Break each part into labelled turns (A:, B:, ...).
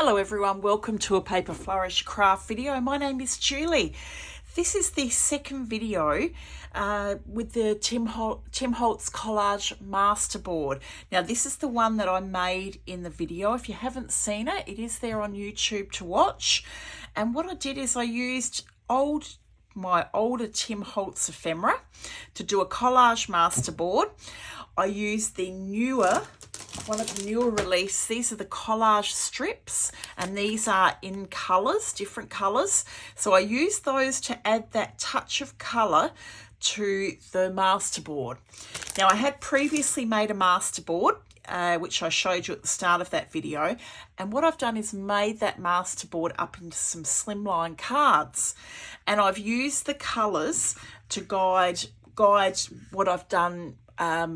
A: Hello everyone, welcome to a Paper Flourish craft video. My name is Julie. This is the second video with the Tim Holtz Collage Masterboard. Now this is the one that I made in the video. If you haven't seen it, it is there on YouTube to watch. And what I did is I used my older Tim Holtz ephemera to do a collage masterboard. I used the one of the newer release. These are the collage strips, and these are in colours, different colours. So I used those to add that touch of colour to the masterboard. Now I had previously made a masterboard, which I showed you at the start of that video. And what I've done is made that masterboard up into some slimline cards. And I've used the colours to guide what I've done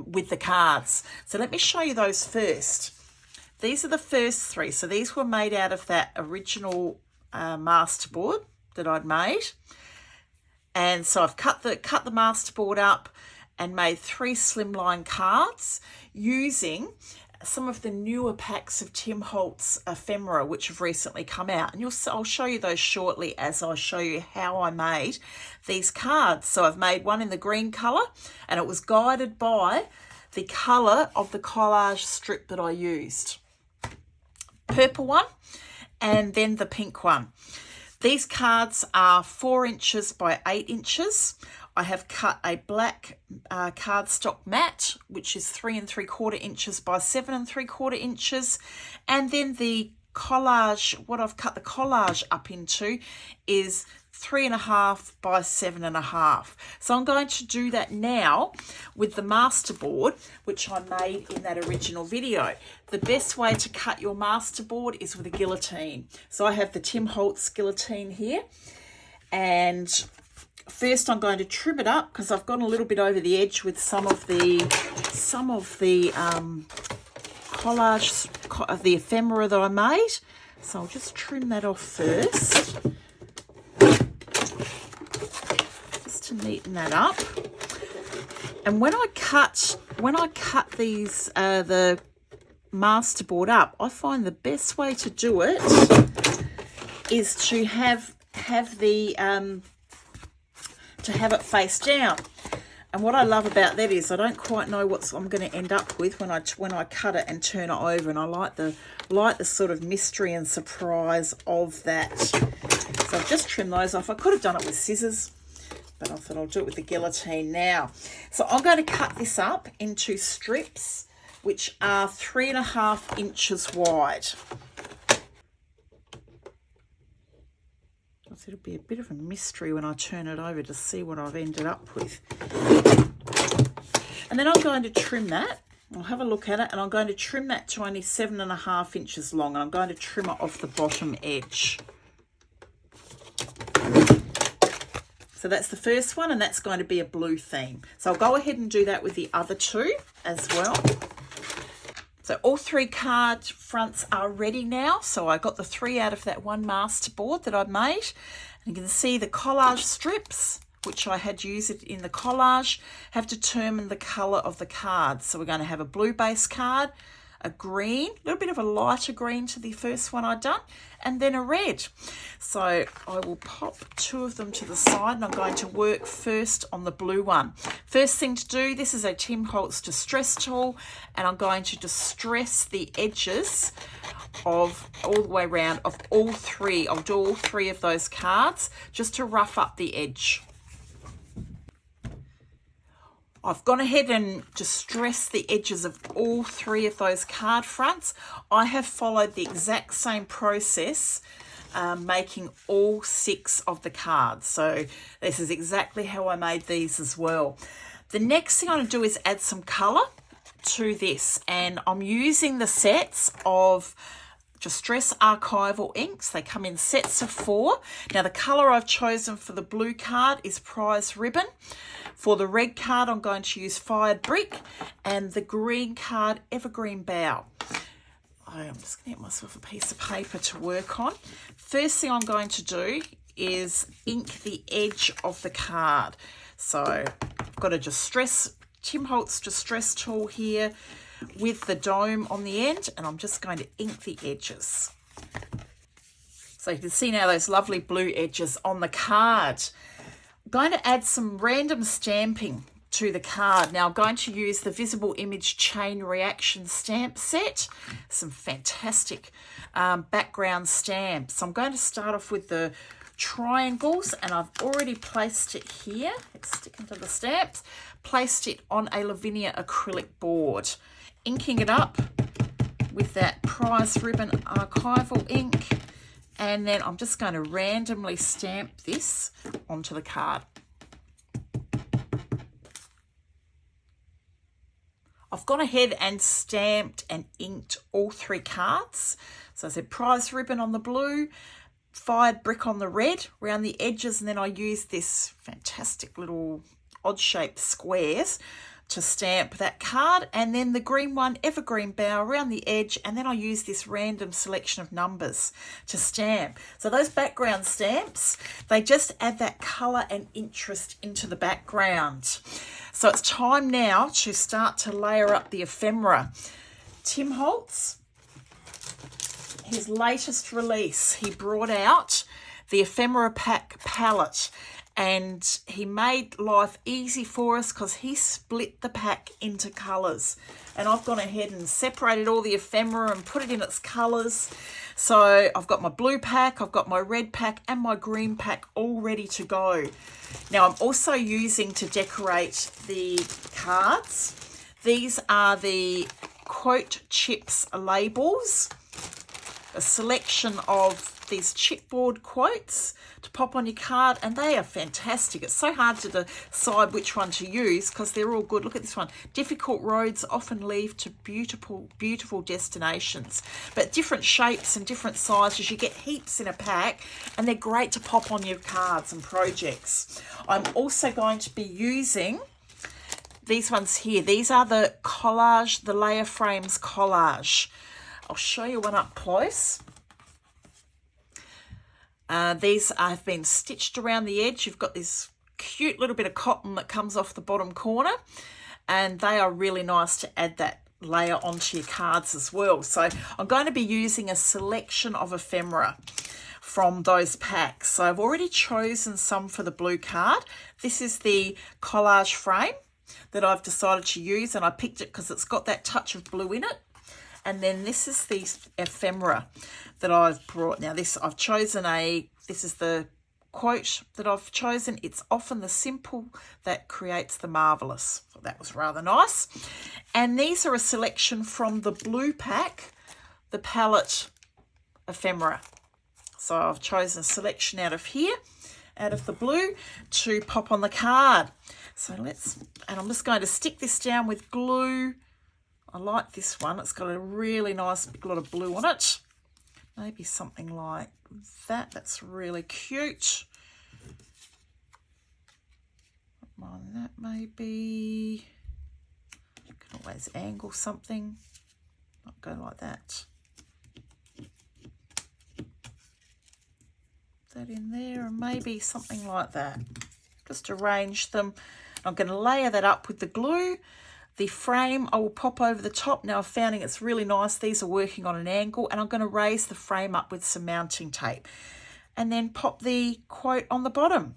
A: with the cards. So let me show you those first. These are the first three. So these were made out of that original masterboard that I'd made. And so I've cut the masterboard up and made 3 slimline cards using some of the newer packs of Tim Holtz ephemera which have recently come out, and I'll show you those shortly as I show you how I made these cards. So I've made one in the green colour, and it was guided by the colour of the collage strip that I used. Purple one, and then the pink one. These cards are 4 inches by 8 inches. I have cut a black cardstock mat, which is 3 3/4 inches by 7 3/4 inches. And then the collage, what I've cut the collage up into is 3.5 by 7.5. So I'm going to do that now with the masterboard, which I made in that original video. The best way to cut your masterboard is with a guillotine. So I have the Tim Holtz guillotine here, and first I'm going to trim it up because I've gone a little bit over the edge with some of the collage of the ephemera that I made. So I'll just trim that off first, just to neaten that up. And when I cut these the masterboard up, I find the best way to do it is to have it face down. And what I love about that is I don't quite know what I'm going to end up with when I cut it and turn it over, and I like the sort of mystery and surprise of that. So I've just trimmed those off. I could have done it with scissors, but I thought I'll do it with the guillotine now. So I'm going to cut this up into strips which are 3.5 inches wide. It'll be a bit of a mystery when I turn it over to see what I've ended up with. And then I'm going to trim that. I'll have a look at it, and I'm going to trim that to only 7.5 inches long, and I'm going to trim it off the bottom edge. So that's the first one, and that's going to be a blue theme. So I'll go ahead and do that with the other 2 as well. So all 3 card fronts are ready now. So I got the 3 out of that one masterboard that I made. And you can see the collage strips, which I had used in the collage, have determined the colour of the cards. So we're going to have a blue base card, a green, a little bit of a lighter green to the first one I'd done, and then a red. So I will pop 2 of them to the side, and I'm going to work first on the blue one. First thing to do, this is a Tim Holtz distress tool, and I'm going to distress the edges of all the way around of all 3. I'll do all 3 of those cards just to rough up the edge. I've gone ahead and distressed the edges of all 3 of those card fronts. I have followed the exact same process, making all 6 of the cards. So this is exactly how I made these as well. The next thing I'm going to do is add some colour to this, and I'm using the sets of Distress Archival inks. They come in sets of 4. Now the colour I've chosen for the blue card is Prize Ribbon. For the red card I'm going to use Fired Brick, and the green card Evergreen Bough. I'm just going to get myself a piece of paper to work on. First thing I'm going to do is ink the edge of the card. So I've got a Tim Holtz distress tool here with the dome on the end, and I'm just going to ink the edges. So you can see now those lovely blue edges on the card. I'm going to add some random stamping to the card. Now I'm going to use the Visible Image Chain Reaction stamp set. Some fantastic background stamps. So I'm going to start off with the triangles, and I've already placed it here. It's sticking to the stamps. Placed it on a Lavinia acrylic board. Inking it up with that prize ribbon archival ink. And then I'm just going to randomly stamp this onto the card. I've gone ahead and stamped and inked all 3 cards. So I said prize ribbon on the blue, fired brick on the red around the edges, and then I used this fantastic little odd-shaped squares to stamp that card, and then the green one, evergreen bough around the edge, and then I use this random selection of numbers to stamp. So those background stamps, they just add that colour and interest into the background. So it's time now to start to layer up the ephemera. Tim Holtz, his latest release, he brought out the Ephemera Pack palette, and he made life easy for us because he split the pack into colours. And I've gone ahead and separated all the ephemera and put it in its colours. So I've got my blue pack, I've got my red pack and my green pack all ready to go. Now I'm also using to decorate the cards. These are the quote chips labels, a selection of these chipboard quotes to pop on your card, and they are fantastic. It's so hard to decide which one to use because they're all good. Look at this one. Difficult roads often lead to beautiful, beautiful destinations, but different shapes and different sizes. You get heaps in a pack, and they're great to pop on your cards and projects. I'm also going to be using these ones here. These are the collage, the layer frames collage. I'll show you one up close. These have been stitched around the edge. You've got this cute little bit of cotton that comes off the bottom corner, and they are really nice to add that layer onto your cards as well. So I'm going to be using a selection of ephemera from those packs. So I've already chosen some for the blue card. This is the collage frame that I've decided to use, and I picked it because it's got that touch of blue in it. And then this is the ephemera that I've brought. Now this is the quote that I've chosen. It's often the simple that creates the marvellous. So that was rather nice. And these are a selection from the blue pack, the palette ephemera. So I've chosen a selection out of here, out of the blue, to pop on the card. So and I'm just going to stick this down with glue. I like this one. It's got a really nice big lot of blue on it. Maybe something like that. That's really cute. Mind that maybe. You can always angle something. Not go like that. That in there, and maybe something like that. Just arrange them. I'm going to layer that up with the glue. The frame I will pop over the top. Now I've found it's really nice. These are working on an angle, and I'm going to raise the frame up with some mounting tape and then pop the quote on the bottom.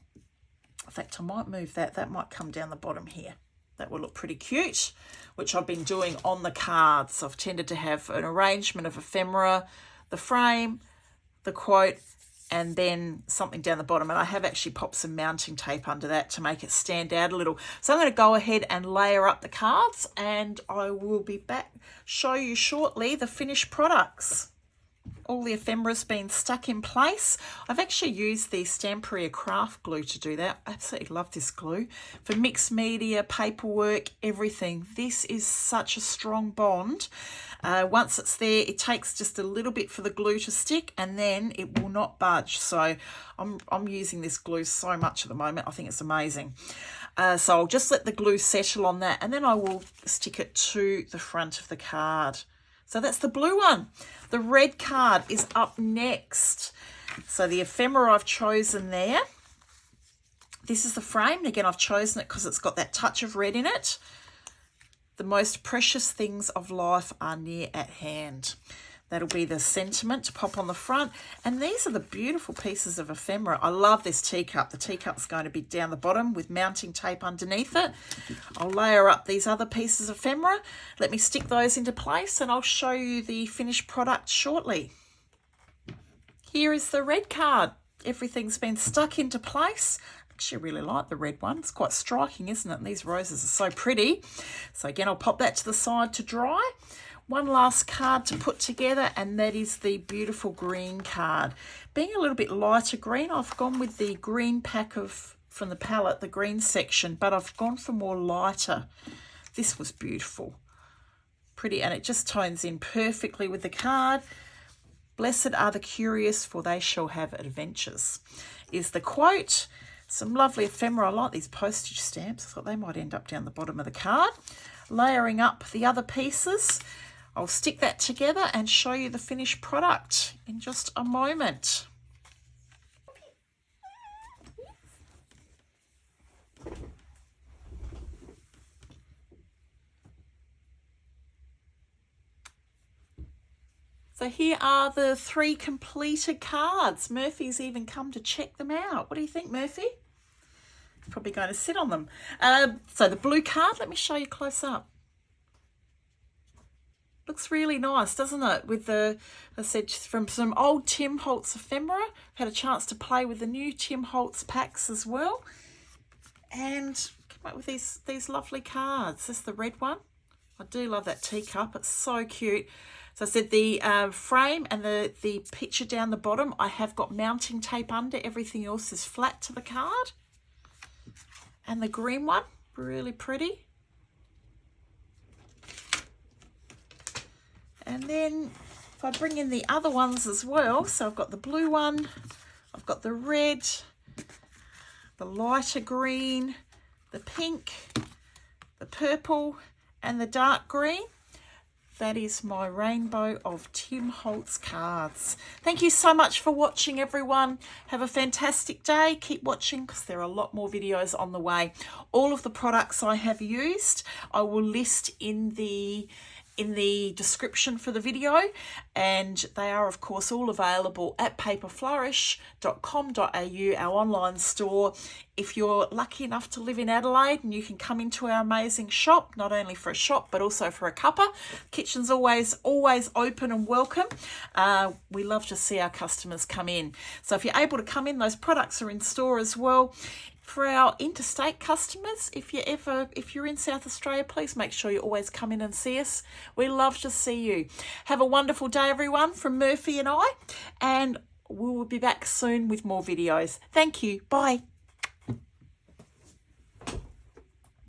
A: In fact, I might move that. That might come down the bottom here. That will look pretty cute, which I've been doing on the cards. I've tended to have an arrangement of ephemera, the frame, the quote, and then something down the bottom. And I have actually popped some mounting tape under that to make it stand out a little. So I'm going to go ahead and layer up the cards, and I will be back, show you shortly the finished products. All the ephemera's been stuck in place. I've actually used the Stamperia craft glue to do that. I absolutely love this glue for mixed media, paperwork, everything. This is such a strong bond. Once it's there, it takes just a little bit for the glue to stick, and then it will not budge. So I'm using this glue so much at the moment. I think it's amazing. So I'll just let the glue settle on that, and then I will stick it to the front of the card. So that's the blue one. The red card is up next. So the ephemera I've chosen there. This is the frame. Again, I've chosen it because it's got that touch of red in it. The most precious things of life are near at hand. That'll be the sentiment to pop on the front. And these are the beautiful pieces of ephemera. I love this teacup. The teacup's going to be down the bottom with mounting tape underneath it. I'll layer up these other pieces of ephemera. Let me stick those into place and I'll show you the finished product shortly. Here is the red card. Everything's been stuck into place. Actually, I really like the red one. It's quite striking, isn't it? And these roses are so pretty. So again, I'll pop that to the side to dry. One last card to put together, and that is the beautiful green card. Being a little bit lighter green, I've gone with the green pack from the palette, the green section, but I've gone for more lighter. This was beautiful. Pretty, and it just tones in perfectly with the card. Blessed are the curious, for they shall have adventures, is the quote. Some lovely ephemera. I like these postage stamps. I thought they might end up down the bottom of the card. Layering up the other pieces. I'll stick that together and show you the finished product in just a moment. So here are the 3 completed cards. Murphy's even come to check them out. What do you think, Murphy? He's probably going to sit on them. So the blue card, let me show you close up. Looks really nice, doesn't it? With the, I said, from some old Tim Holtz ephemera. Had a chance to play with the new Tim Holtz packs as well. And come up with these lovely cards. This is the red one. I do love that teacup. It's so cute. So I said the frame and the picture down the bottom, I have got mounting tape under. Everything else is flat to the card. And the green one, really pretty. And then if I bring in the other ones as well, so I've got the blue one, I've got the red, the lighter green, the pink, the purple, and the dark green. That is my rainbow of Tim Holtz cards. Thank you so much for watching, everyone. Have a fantastic day. Keep watching because there are a lot more videos on the way. All of the products I have used, I will list in the description for the video, and they are of course all available at paperflourish.com.au, our online store. If you're lucky enough to live in Adelaide, and you can come into our amazing shop, not only for a shop but also for a cuppa. Kitchen's always open and welcome. We love to see our customers come in. So if you're able to come in, those products are in store as well. For our interstate customers, if you're in South Australia, please make sure you always come in and see us. We love to see you. Have a wonderful day, everyone, from Murphy and I, and we will be back soon with more videos. Thank you. Bye.